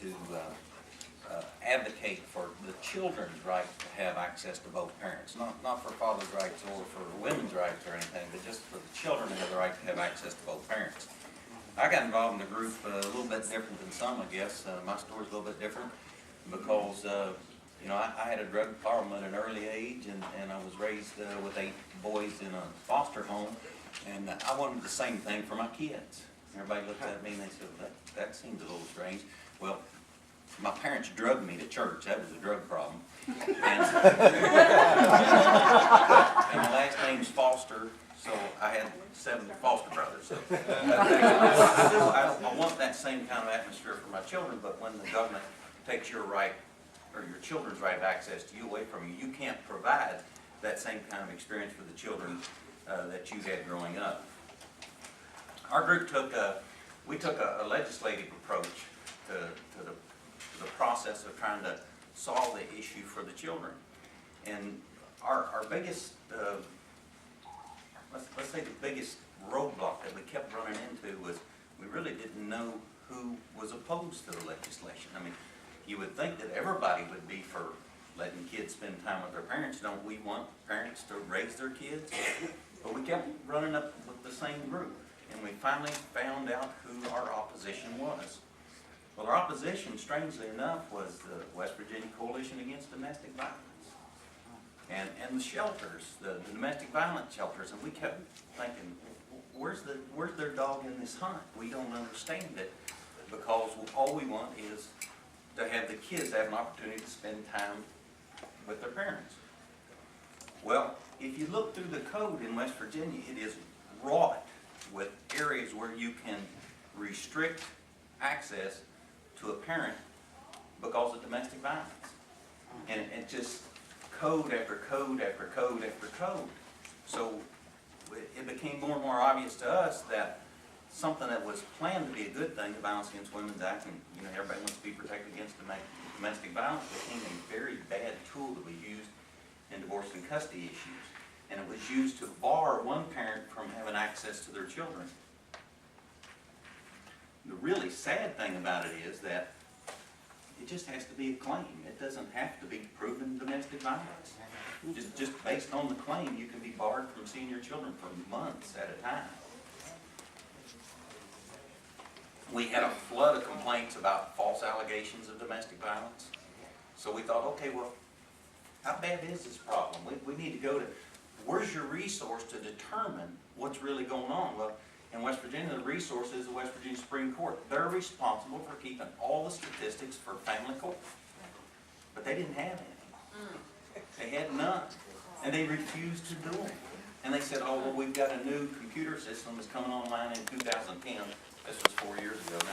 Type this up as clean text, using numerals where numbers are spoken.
to advocate for the children's right to have access to both parents. Not for fathers' rights or for women's rights or anything, but just for the children to have the right to have access to both parents. I got involved in the group a little bit different than some, I guess. My story's a little bit different because, you know, I had a drug problem at an early age, and I was raised with 8 boys in a foster home, and I wanted the same thing for my kids. Everybody looked at me and they said, that seems a little strange. Well, my parents drugged me to church. That was a drug problem. And my last name's Foster, so I had 7 foster brothers. So I want that same kind of atmosphere for my children, but when the government takes your right, or your children's right of access to you away from you, you can't provide that same kind of experience for the children that you had growing up. Our group took a legislative approach to the process of trying to solve the issue for the children. And our biggest, let's say the biggest roadblock that we kept running into was we really didn't know who was opposed to the legislation. I mean, you would think that everybody would be for letting kids spend time with their parents. Don't we want parents to raise their kids? But we kept running up with the same group, and we finally found out who our opposition was. Well, our opposition, strangely enough, was the West Virginia Coalition Against Domestic Violence. And the shelters, the domestic violence shelters, and we kept thinking, where's their dog in this hunt? We don't understand it, because all we want is to have the kids have an opportunity to spend time with their parents. Well, if you look through the code in West Virginia, it is wrought with areas where you can restrict access to a parent because of domestic violence. And it just code after code after code after code. So it became more and more obvious to us that something that was planned to be a good thing, the Violence Against Women's Act, and you know, everybody wants to be protected against domestic violence, became a very bad tool that we used in divorce and custody issues. And it was used to bar one parent from having access to their children. The really sad thing about it is that it just has to be a claim. It doesn't have to be proven domestic violence. Just based on the claim, you can be barred from seeing your children for months at a time. We had a flood of complaints about false allegations of domestic violence. So we thought, okay, well, how bad is this problem? We need to go to, where's your resource to determine what's really going on? Well, in West Virginia, the resource is the West Virginia Supreme Court. They're responsible for keeping all the statistics for family court. But they didn't have any. They had none. And they refused to do them. And they said, oh, well, we've got a new computer system that's coming online in 2010. This was 4 years ago now.